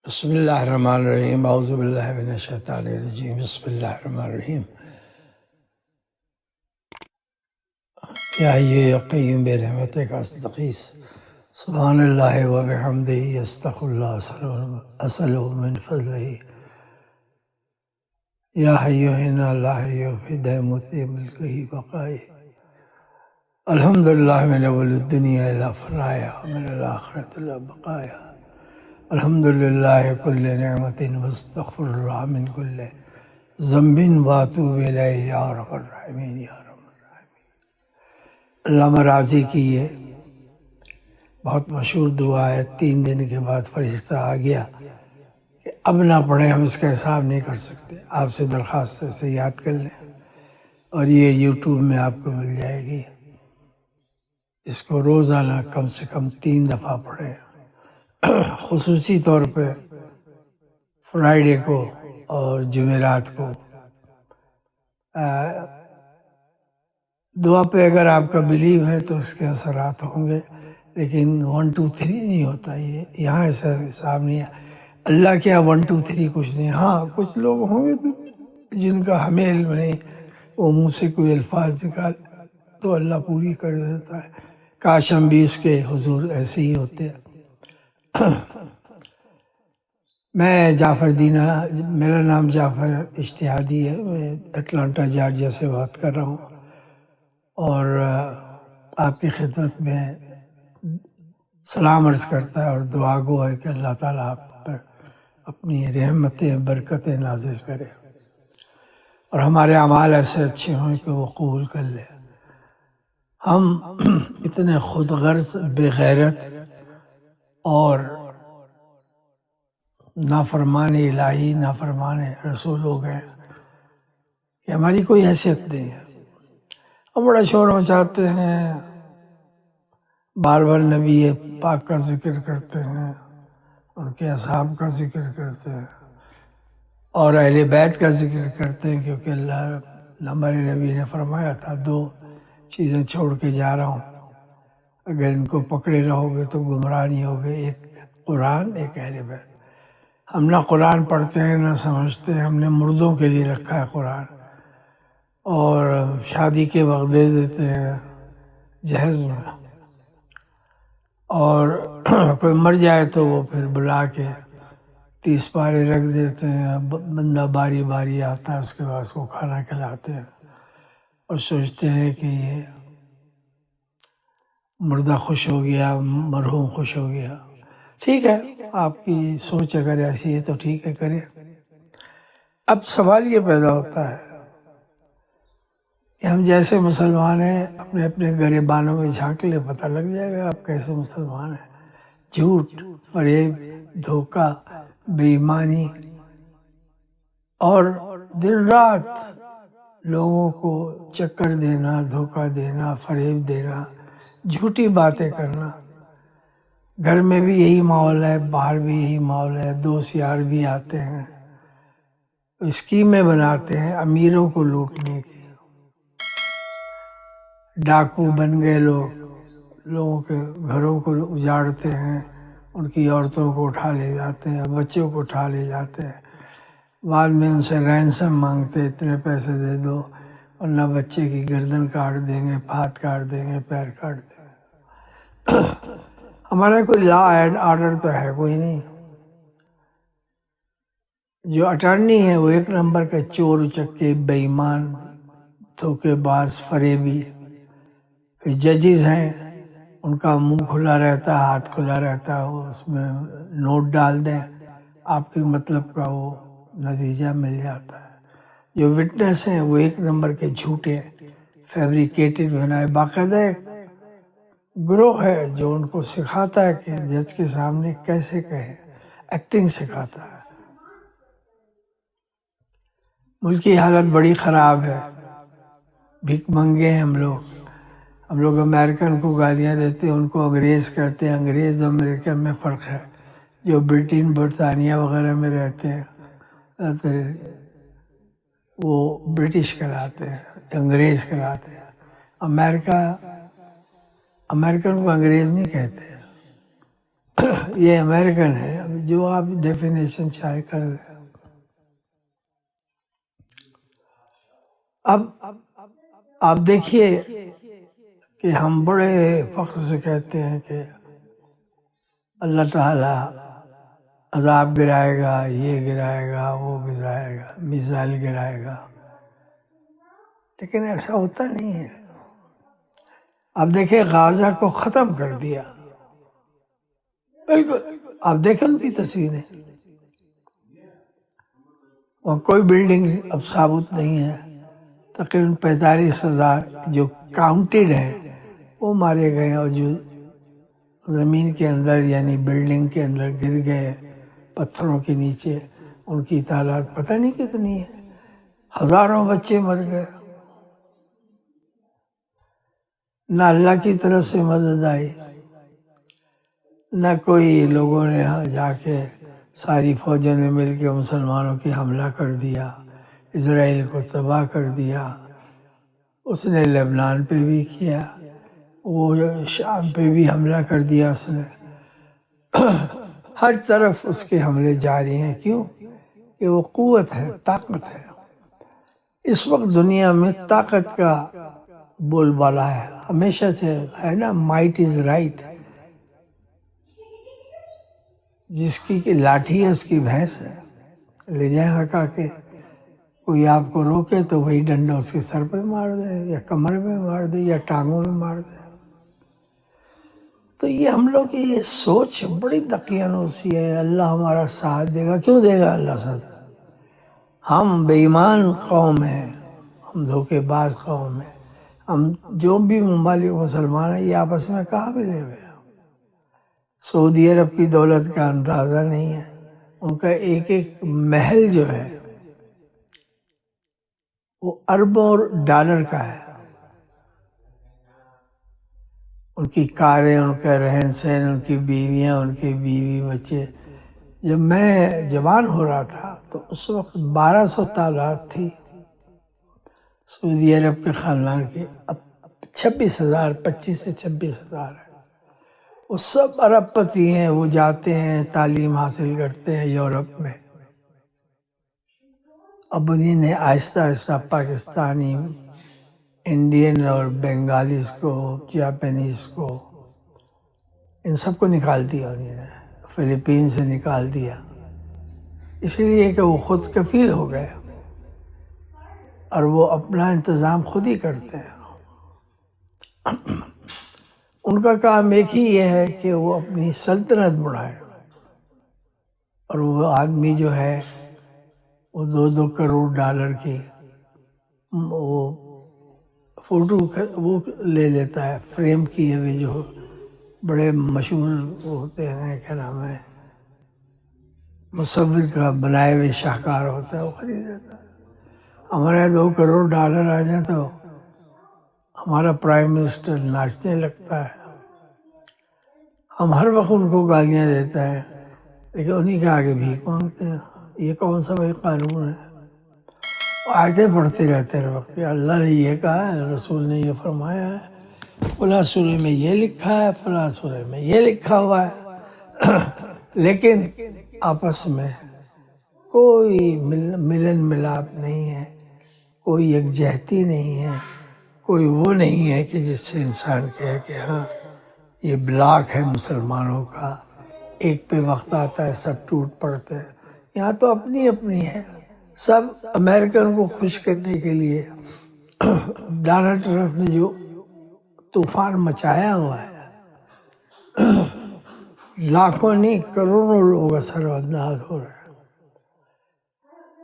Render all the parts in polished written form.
بسم اللہ الرحمن الرحیم اعوذ باللہ من الشیطان الرجیم بسم اللہ الرحمن الرحیم یا حی یا قیوم برحمتک استغیث سبحان اللہ و بحمدہ استغفر اللہ اسألہ من فضلہ یا حی انا لا حی فی دائمت ملکہ بقائہ الحمدللہ من اول الدنیا الی فنایا ومن الآخرۃ الی بقایا الحمدللہ کل نعمت واستغفر اللہ من کل ذنب واتوب الیہ یا ارحم الراحمین یا ارحم الراحمین۔ علامہ راضی کی یہ بہت مشہور دعا ہے، 3 دن کے بعد فرشتہ آ گیا کہ اب نہ پڑھیں، ہم اس کا حساب نہیں کر سکتے، آپ سے درخواست ہے اسے یاد کر لیں، اور یہ یوٹیوب میں آپ کو مل جائے گی۔ اس کو روزانہ کم سے کم 3 دفعہ پڑھیں، خصوصی طور پہ فرائیڈے کو اور جمعرات کو۔ دعا پہ اگر آپ کا بلیو ہے تو اس کے اثرات ہوں گے، لیکن 1 2 3 نہیں ہوتا، یہ یہاں ایسا حساب نہیں ہے۔ اللہ کیا 1 2 3 کچھ نہیں۔ ہاں کچھ لوگ ہوں گے جن کا ہمیں علم نہیں، وہ منہ سے کوئی الفاظ نکال تو اللہ پوری کر دیتا ہے۔ کاش ہم بھی اس کے حضور ایسے ہی ہوتے۔ میں جعفر دینا، میرا نام جعفر اشتہادی ہے، میں اٹلانٹا جارجیا سے بات کر رہا ہوں، اور آپ کی خدمت میں سلام عرض کرتا ہے اور دعا گو ہے کہ اللہ تعالیٰ آپ پر اپنی رحمتیں برکتیں نازل کرے اور ہمارے اعمال ایسے اچھے ہوں کہ وہ قبول کر لے۔ ہم اتنے خود غرض، بے غیرت اور نافرمان الہی، نافرمان رسول ہو گئے کہ ہماری کوئی حیثیت نہیں ہے۔ ہم بڑا شور مچاتے ہیں، بار بار نبی پاک کا ذکر کرتے ہیں، ان کے اصحاب کا ذکر کرتے ہیں، اور اہل بیت کا ذکر کرتے ہیں، کیونکہ اللہ ہمارے نبی نے فرمایا تھا 2 چیزیں چھوڑ کے جا رہا ہوں، اگر ان کو پکڑے رہو گے تو گمراہ نہیں ہوگے، ایک قرآن، ایک اہل بیت۔ ہم نہ قرآن پڑھتے ہیں نہ سمجھتے ہیں، ہم نے مردوں کے لیے رکھا ہے قرآن، اور شادی کے وقت دے دیتے ہیں جہیز میں، اور کوئی مر جائے تو وہ پھر بلا کے 30 پارے رکھ دیتے ہیں، بندہ باری باری آتا ہے، اس کے بعد اس کو کھانا کھلاتے ہیں اور سوچتے ہیں کہ یہ مردہ خوش ہو گیا، مرحوم خوش ہو گیا۔ ٹھیک ہے، آپ کی سوچ اگر ایسی ہے تو ٹھیک ہے، کریں۔ اب سوال یہ پیدا ہوتا ہے کہ ہم جیسے مسلمان ہیں، اپنے اپنے گریبانوں میں جھانک لے، پتہ لگ جائے گا آپ کیسے مسلمان ہیں۔ جھوٹ، فریب، دھوکہ، بے ایمانی، اور دن رات لوگوں کو چکر دینا، دھوکہ دینا، فریب دینا، جھوٹی باتیں کرنا۔ گھر میں بھی یہی ماحول ہے، باہر بھی یہی ماحول ہے، دوست یار بھی آتے ہیں، اسکیمیں بناتے ہیں امیروں کو لوٹنے کی۔ ڈاکو بن گئے لوگ، لوگوں کے گھروں کو اجاڑتے ہیں، ان کی عورتوں کو اٹھا لے جاتے ہیں، بچوں کو اٹھا لے جاتے ہیں، بعد میں ان سے رینسم مانگتے، اتنے پیسے دے دو ورنہ بچے کی گردن کاٹ دیں گے، ہاتھ کاٹ دیں گے، پیر کاٹ دیں گے۔ ہمارا کوئی لا اینڈ آرڈر تو ہے کوئی نہیں۔ جو اٹارنی ہے وہ 1 نمبر کا چور اچکے، بے ایمان، دھوکے باز، فریبی۔ پھر ججز ہیں، ان کا منہ کھلا رہتا ہے، ہاتھ کھلا رہتا ہے، وہ اس میں نوٹ ڈال دیں، آپ کے مطلب کا وہ نتیجہ مل جاتا ہے۔ جو وٹنس ہیں وہ 1 نمبر کے جھوٹے، فیبریکیٹڈ بنائے۔ باقاعدہ ایک گروہ ہے جو ان کو سکھاتا ہے کہ جج کے سامنے کیسے کہے، ایکٹنگ سکھاتا ہے۔ ملک کی حالت بڑی خراب ہے، بھیک منگے ہیں ہم لوگ امریکن کو گالیاں دیتے ہیں، ان کو انگریز کہتے ہیں۔ انگریز اور امریکن میں فرق ہے۔ جو برطانیہ برطانیہ وغیرہ میں رہتے ہیں وہ برٹش کہلاتے ہیں، انگریز کہلاتے ہیں۔ امریکن کو انگریز نہیں کہتے، یہ امریکن ہے، اب جو آپ ڈیفینیشن چاہے کر دیں۔ اب آپ دیکھیے کہ ہم بڑے فخر سے کہتے ہیں کہ اللہ تعالیٰ عذاب گرائے گا، یہ گرائے گا، وہ گرائے گا، میزائل گرائے گا، لیکن ایسا ہوتا نہیں ہے۔ آپ دیکھیں غازہ کو ختم کر دیا، بالکل آپ دیکھیں ان کی تصویریں، اور کوئی بلڈنگ اب ثابت نہیں ہے۔ تقریباً 45,000 جو کاؤنٹڈ ہیں وہ مارے گئے، اور جو زمین کے اندر یعنی بلڈنگ کے اندر گر گئے پتھروں کے نیچے، ان کی تعداد پتہ نہیں کتنی ہے، ہزاروں بچے مر گئے۔ نہ اللہ کی طرف سے مدد آئی، نہ کوئی لوگوں نے جا کے ساری فوجوں نے مل کے مسلمانوں کی حملہ کر دیا، اسرائیل کو تباہ کر دیا۔ اس نے لبنان پہ بھی کیا، وہ شام پہ بھی حملہ کر دیا اس نے۔ ہر طرف اس کے حملے جاری ہیں، کیوں؟ کہ وہ قوت ہے، طاقت ہے۔ اس وقت دنیا میں طاقت کا بول بالا ہے، ہمیشہ سے ہے نا، مائٹ از رائٹ۔ جس کی لاٹھی ہے اس کی بھینس ہے، لے جائیں ہکا کے۔ کوئی آپ کو روکے تو وہی ڈنڈا اس کے سر پہ مار دے، یا کمر میں مار دے، یا ٹانگوں میں مار دے۔ تو یہ ہم لوگ کی یہ سوچ بڑی دقیانوسی ہے۔ اللہ ہمارا ساتھ دے گا، کیوں دے گا اللہ ساتھ؟ ہم بے ایمان قوم ہیں، ہم دھوکے باز قوم ہیں۔ ہم جو بھی ممالک مسلمان ہیں یہ آپس میں کہاں ملے ہوئے ہیں؟ سعودی عرب کی دولت کا اندازہ نہیں ہے، ان کا ایک ایک محل جو ہے وہ اربوں ڈالر کا ہے۔ ان کی کاریں، ان کا رہن سہن، ان کی بیویاں، ان کے بیوی بچے۔ جب میں جوان ہو رہا تھا تو اس وقت 1200 تعداد تھی سعودی عرب کے خاندان کی، اب 26,000، 25 سے 26,000 ہے۔ وہ سب ارب پتی ہیں، وہ جاتے ہیں تعلیم حاصل کرتے ہیں یورپ میں۔ اب انہیں نے آہستہ آہستہ پاکستانی، انڈین اور بنگالیز کو، جاپانیز کو، ان سب کو نکال دیا انہیں نے، فلپین سے نکال دیا، اس لیے کہ وہ خود کفیل ہو گئے اور وہ اپنا انتظام خود ہی کرتے ہیں۔ ان کا کام ایک ہی یہ ہے کہ وہ اپنی سلطنت بڑھائے، اور وہ آدمی جو ہے وہ 2 کروڑ ڈالر کی وہ فوٹو وہ لے لیتا ہے، فریم کیے ہوئے، جو بڑے مشہور ہوتے ہیں، کیا نام ہے، مصور کا بنائے ہوئے شاہکار ہوتا ہے، وہ خرید لیتا ہے۔ ہمارے 2 کروڑ ڈالر آ جائیں تو ہمارا پرائم منسٹر ناچنے لگتا ہے، ہم ہر وقت ان کو گالیاں دیتا ہے، لیکن انہیں کے آگے بھیک مانگتے ہیں۔ یہ کون سا بھائی قانون ہے؟ آیتیں پڑھتے رہتے ہیں وقت، اللہ نے یہ کہا ہے، رسول نے یہ فرمایا ہے، فلاں سورے میں یہ لکھا ہے، فلاں سورے میں یہ لکھا ہوا ہے، لیکن آپس میں کوئی ملن ملاپ نہیں ہے، کوئی یکجہتی نہیں ہے، کوئی وہ نہیں ہے کہ جس سے انسان کہے کہ ہاں یہ بلاک ہے مسلمانوں کا، ایک پہ وقت آتا ہے سب ٹوٹ پڑتے ہیں۔ یہاں تو اپنی اپنی ہے، سب امریکن کو خوش کرنے کے لیے ڈونلڈ ٹرمپ نے جو طوفان مچایا ہوا ہے، لاکھوں نہیں کروڑوں لوگ اثر انداز ہو رہے ہیں۔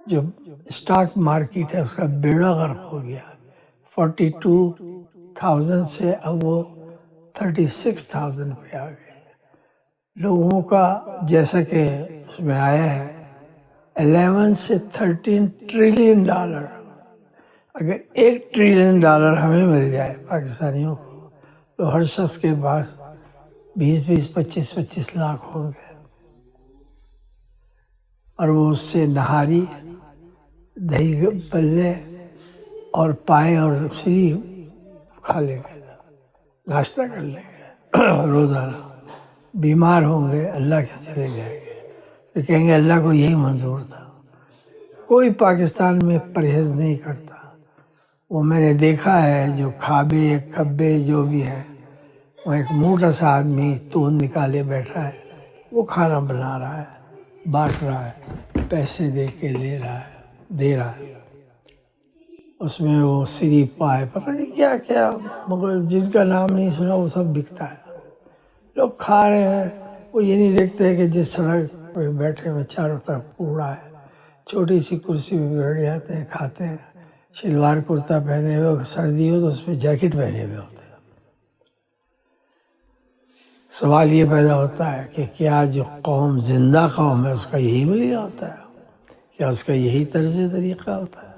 جو اسٹاک مارکیٹ ہے اس کا بیڑا غرق ہو گیا، 42,000 سے اب وہ 36,000 پہ آ گئے۔ لوگوں کا جیسا کہ اس میں آیا ہے 11 سے 13 ٹریلین ڈالر، اگر 1 ٹریلین ڈالر ہمیں مل جائے پاکستانیوں کو تو ہر شخص کے پاس 20 25 لاکھ ہوں گے، اور وہ اس سے نہاری، دہی پلے اور پائے اور سری کھا لیں گے، ناشتہ کر لیں گے روزانہ۔ بیمار ہوں گے اللہ کے چلے جائیں گے، پھر کہیں گے اللہ کو یہی منظور تھا۔ کوئی پاکستان میں پرہیز نہیں کرتا۔ وہ میں نے دیکھا ہے جو کھبے جو بھی ہے، وہ ایک موٹا سا آدمی تون نکالے بیٹھا ہے، وہ کھانا بنا رہا ہے، بانٹ رہا ہے، پیسے دے کے دے رہا ہے، اس میں وہ سری پائے پتہ نہیں کیا کیا، مگر جن کا نام نہیں سنا وہ سب بکتا ہے۔ لوگ کھا رہے ہیں، وہ یہ نہیں دیکھتے کہ جس سڑک پہ بیٹھے ہوئے چاروں طرف کوڑا ہے، چھوٹی سی کرسی پہ بیٹھ جاتے ہیں، کھاتے ہیں، شلوار کرتا پہنے ہوئے، سردی ہو تو اس پہ جیکٹ پہنے ہوئے ہوتے ہیں۔ سوال یہ پیدا ہوتا ہے کہ کیا جو قوم زندہ قوم ہے اس کا یہی ملیہ ہوتا ہے؟ کیا اس کا یہی طرز طریقہ ہوتا ہے؟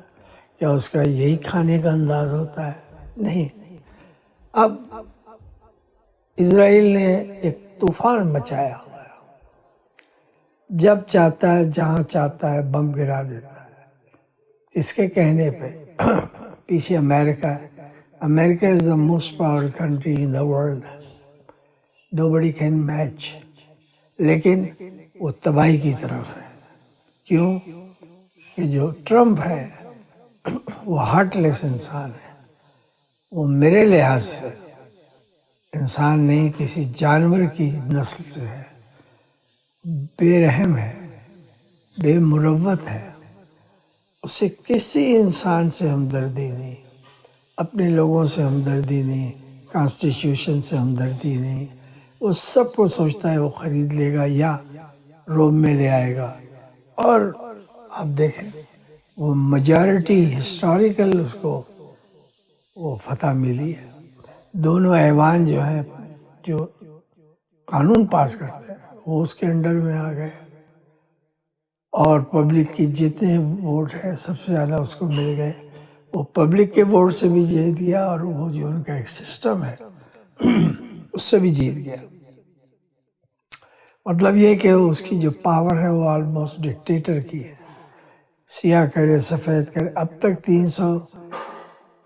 کیا اس کا یہی کھانے کا انداز ہوتا ہے؟ نہیں۔ اب اسرائیل نے ایک طوفان مچایا ہوا ہے، جب چاہتا ہے جہاں چاہتا ہے بم گرا دیتا ہے۔ اس کے کہنے پہ پیچھے امریکہ ہے۔ America is the most powerful country in the world, nobody can match، لیکن وہ تباہی کی طرف ہے۔ کیوں کہ جو ٹرمپ ہے وہ ہارٹ لیس انسان ہے، وہ میرے لحاظ سے انسان نہیں کسی جانور کی نسل سے ہے، بے رحم ہے، بے مروت ہے، اسے کسی انسان سے ہمدردی نہیں، اپنے لوگوں سے ہمدردی نہیں، کانسٹیٹیوشن سے ہمدردی نہیں، وہ سب کو سوچتا ہے وہ خرید لے گا یا روم میں لے آئے گا۔ اور آپ دیکھیں وہ میجارٹی ہسٹوریکل اس کو وہ فتح ملی ہے۔ دونوں ایوان جو ہیں جو قانون پاس کرتے ہیں وہ اس کے انڈر میں آ گئے، اور پبلک کی جتنے ووٹ ہیں سب سے زیادہ اس کو مل گئے۔ وہ پبلک کے ووٹ سے بھی جیت گیا، اور وہ جو ان کا ایک سسٹم ہے اس سے بھی جیت گیا۔ مطلب یہ کہ اس کی جو پاور ہے وہ آلموسٹ ڈکٹیٹر کی ہے، سیاہ کرے سفید کرے۔ اب تک 300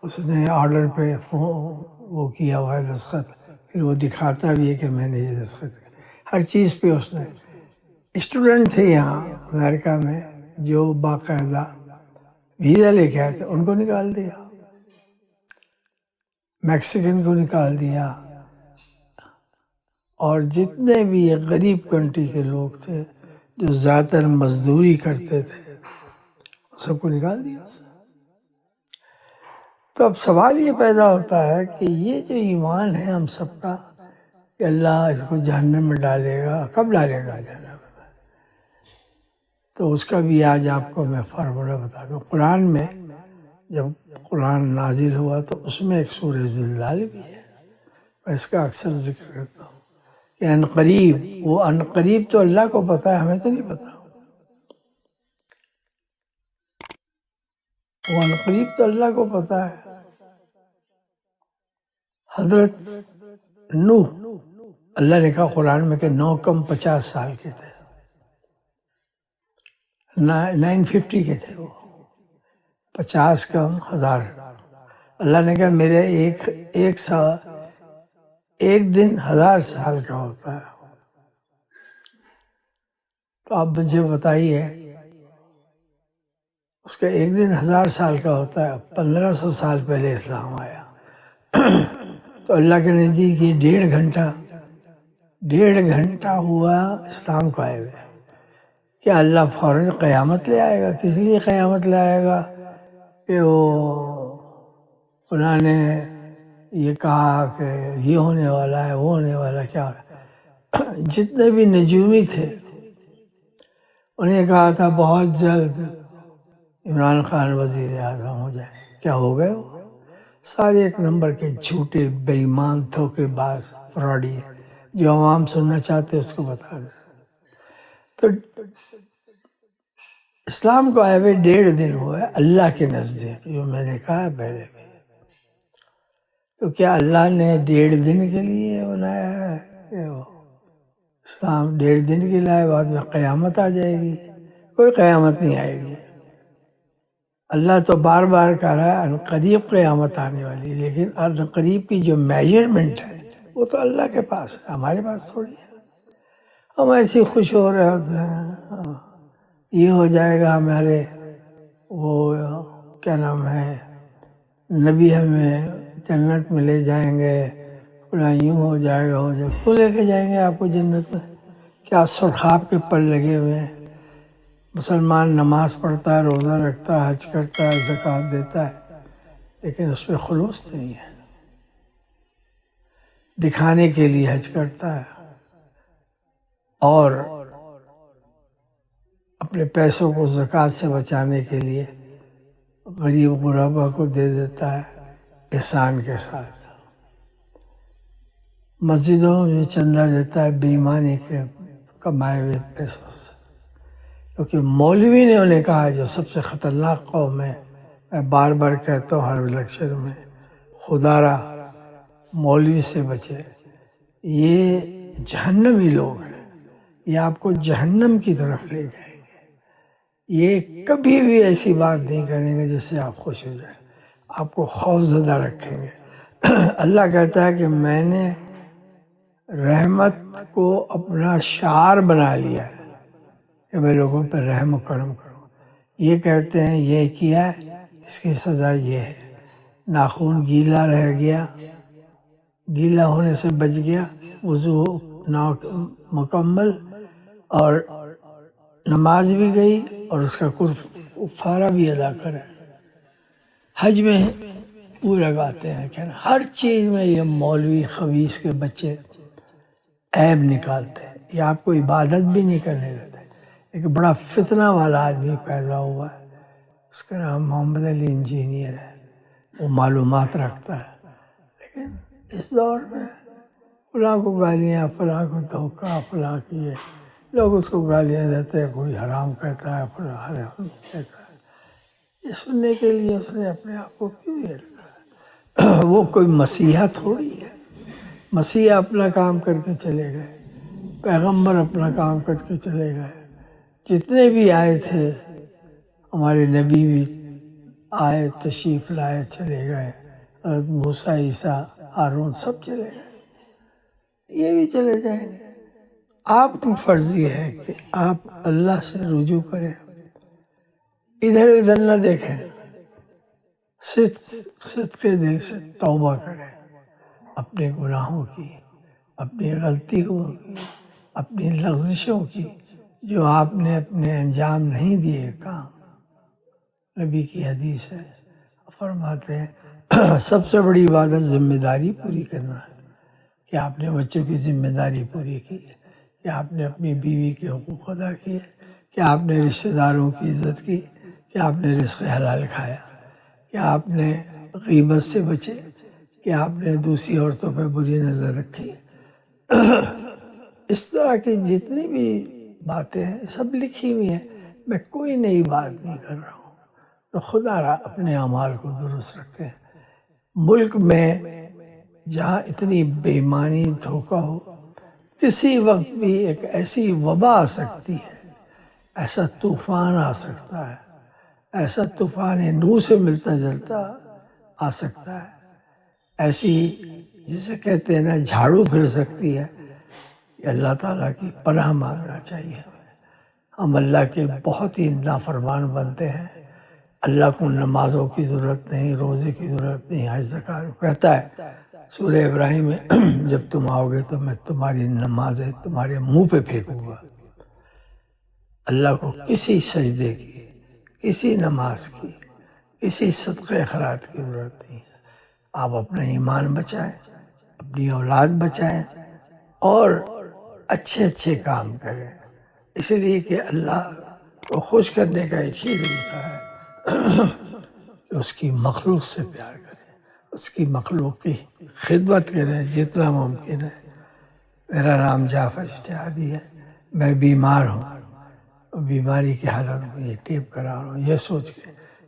اس نے آرڈر پہ وہ کیا ہوا ہے دستخط، پھر وہ دکھاتا بھی ہے کہ میں نے یہ دستخط کیا۔ ہر چیز پہ اس نے۔ اسٹوڈنٹ تھے یہاں امریکہ میں جو باقاعدہ ویزا لے کے آئے تھے، ان کو نکال دیا، میکسیکن کو نکال دیا، اور جتنے بھی یہ غریب کنٹری کے لوگ تھے جو زیادہ تر مزدوری کرتے تھے سب کو نکال دیا اس نے۔ تو اب سوال یہ پیدا ہوتا ہے کہ یہ جو ایمان ہے ہم سب کا کہ اللہ اس کو جہنم میں ڈالے گا، کب ڈالے گا جہنم میں؟ تو اس کا بھی آج آپ کو میں فارمولہ بتا دوں۔ قرآن میں جب قرآن نازل ہوا تو اس میں ایک سورہ زلزال بھی ہے، میں اس کا اکثر ذکر کرتا ہوں کہ عنقریب، وہ عنقریب تو اللہ کو پتہ ہے، ہمیں تو نہیں پتہ۔ وہ عنقریب تو اللہ کو پتہ ہے۔ حضرت نوح، اللہ نے کہا قرآن میں کہ 9 کم 50 سال کے تھے، 950 کے تھے وہ، 50 کم 1000۔ اللہ نے کہا میرے ایک دن 1000 سال کا ہوتا ہے۔ تو آپ مجھے بتائیے اس کا ایک دن 1000 سال کا ہوتا ہے، 1500 سال پہلے اسلام آیا۔ تو اللہ کے نزدیک یہ 1.5 گھنٹہ ہوا اسلام کو آئے ہوئے۔ کیا اللہ فوراً قیامت لے آئے گا؟ کس لیے قیامت لے آئے گا کہ وہ فلاں نے یہ کہا کہ یہ ہونے والا ہے، وہ ہونے والا ہے؟ کیا جتنے بھی نجومی تھے انہیں کہا تھا بہت جلد عمران خان وزیر اعظم ہو جائے، کیا ہو گئے؟ وہ سارے ایک نمبر کے جھوٹے بے ایمان دھوکے باز فراڈی ہے، جو عوام سننا چاہتے اس کو بتا دیں۔ تو اسلام کو آئے ہوئے 1.5 دن ہوا ہے اللہ کے نزدیک، جو میں نے کہا پہلے بھی۔ تو کیا اللہ نے 1.5 دن کے لیے بنایا ہے کہ وہ اسلام 1.5 دن کے لیے بعد میں قیامت آ جائے گی؟ کوئی قیامت نہیں آئے گی۔ اللہ تو بار بار کہہ رہا ہے عنقریب قیامت آنے والی، لیکن عنقریب کی جو میجرمنٹ ہے وہ تو اللہ کے پاس ہے، ہمارے پاس تھوڑی ہے۔ ہم ایسے خوش ہو رہے ہوتے ہیں یہ ہو جائے گا ہمارے وہ کیا نام ہے نبی ہمیں جنت میں لے جائیں گے، بولا یوں ہو جائے گا ہو جائے گا۔ کیوں لے کے جائیں گے آپ کو جنت میں؟ کیا سرخاب کے پر لگے ہوئے ہیں؟ مسلمان نماز پڑھتا ہے، روزہ رکھتا ہے، حج کرتا ہے، زکوٰۃ دیتا ہے، لیکن اس پہ خلوص نہیں ہے، دکھانے کے لیے حج کرتا ہے اور اپنے پیسوں کو زکوٰۃ سے بچانے کے لیے غریب غربا کو دے دیتا ہے احسان کے ساتھ۔ مسجدوں میں چندہ دیتا ہے بے ایمانی کے کمائے ہوئے پیسوں سے، کیونکہ مولوی نے انہیں کہا جو سب سے خطرناک قوم ہے، میں بار بار کہتا ہوں ہر الیکشن میں، خدا را مولوی سے بچے، یہ جہنمی لوگ ہیں، یہ آپ کو جہنم کی طرف لے جائیں گے، یہ کبھی بھی ایسی بات نہیں کریں گے جس سے آپ خوش ہو جائیں، آپ کو خوف زدہ رکھیں گے۔ اللہ کہتا ہے کہ میں نے رحمت کو اپنا شعار بنا لیا ہے کہ میں لوگوں پہ رحم و کرم کروں۔ یہ کہتے ہیں یہ کیا اس کی سزا یہ ہے، ناخن گیلا رہ گیا، گیلا ہونے سے بچ گیا، وضو مکمل اور نماز بھی گئی اور اس کا کفارہ بھی ادا کرے۔ حج میں وہ لگاتے ہیں کہ ہر چیز میں یہ مولوی خبیث کے بچے عیب نکالتے ہیں، یہ آپ کو عبادت بھی نہیں کرنے دیتے۔ ایک بڑا فتنہ والا آدمی پیدا ہوا ہے، اس کا نام محمد علی انجینئر ہے، وہ معلومات رکھتا ہے، لیکن اس دور میں فلاں کو گالیاں، فلاں کو دھوکہ، فلاں کی یہ لوگ اس کو گالیاں دیتے ہیں، کوئی حرام کہتا ہے، فلاں حرام کہتا ہے۔ یہ سننے کے لیے اس نے اپنے آپ کو کیوں یہ رکھا ہے؟ وہ کوئی مسیحا تھوڑی ہے، مسیح اپنا کام کر کے چلے گئے، پیغمبر اپنا کام کر کے چلے گئے، جتنے بھی آئے تھے ہمارے نبی بھی آئے، تشریف لائے، چلے گئے، حضرت موسیٰ، عیسیٰ، ہارون سب چلے گئے، یہ بھی چلے جائیں گے۔ آپ کی فرض یہ ہے کہ آپ اللہ سے رجوع کریں، ادھر ادھر نہ دیکھیں، صدق دل سے توبہ کریں اپنے گناہوں کی، اپنی غلطیوں کی، اپنی لغزشوں کی، جو آپ نے اپنے انجام نہیں دیے کام۔ نبی کی حدیث ہے، فرماتے ہیں سب سے بڑی عبادت ذمہ داری پوری کرنا ہے، کہ آپ نے بچوں کی ذمہ داری پوری کی ہے، کہ آپ نے اپنی بیوی کے حقوق ادا کیے، کہ آپ نے رشتہ داروں کی عزت کی، کہ آپ نے رزق حلال کھایا، کہ آپ نے غیبت سے بچے، کہ آپ نے دوسری عورتوں پہ بری نظر رکھی۔ اس طرح کی جتنی بھی باتیں ہیں سب لکھی ہوئی ہیں، میں کوئی نئی بات نہیں کر رہا ہوں، تو خدا را اپنے اعمال کو درست رکھے۔ ملک میں جہاں اتنی بے ایمانی، دھوکہ ہو، کسی وقت بھی ایک ایسی وبا آ سکتی ہے، ایسا طوفان آ سکتا ہے، ایسا طوفان نوح سے ملتا جلتا آ سکتا ہے، ایسی جسے کہتے ہیں نا جھاڑو پھر سکتی ہے، کہ اللہ تعالیٰ کی پناہ مانگنا چاہیے ہمیں۔ ہم اللہ کے بہت ہی نافرمان بنتے ہیں، اللہ کو نمازوں کی ضرورت نہیں، روزے کی ضرورت نہیں، حج زکوٰۃ کہتا ہے سورہ ابراہیم میں جب تم آؤ گے تو میں تمہاری نمازیں تمہارے منہ پہ پھینکوں گا۔ اللہ کو کسی سجدے کی، کسی نماز کی، کسی صدقہ خیرات کی ضرورت نہیں ہے۔ آپ اپنا ایمان بچائیں، اپنی اولاد بچائیں اور اچھے اچھے کام کریں، اس لیے کہ اللہ کو خوش کرنے کا ایک ہی طریقہ ہے کہ اس کی مخلوق سے پیار کریں، اس کی مخلوق کی خدمت کریں جتنا ممکن ہے۔ میرا نام جعفر اشتہادی ہے، میں بیمار ہوں، بیماری کی حالت میں یہ ٹیپ کرا رہا ہوں، یہ سوچ کے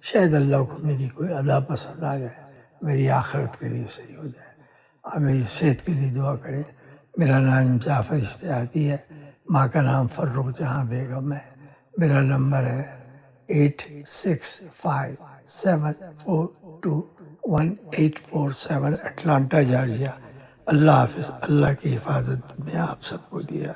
شاید اللہ کو میری کوئی ادا پسند آ جائے، میری آخرت کے لیے صحیح ہو جائے۔ آپ میری صحت کے لیے دعا کریں۔ میرا نام جعفر اشتہادی ہے، ماں کا نام فرخ جہاں بیگم ہے، میرا نمبر ہے 8657421847، اٹلانٹا جارجیا۔ اللہ حافظ، اللہ کی حفاظت میں آپ سب کو دیا۔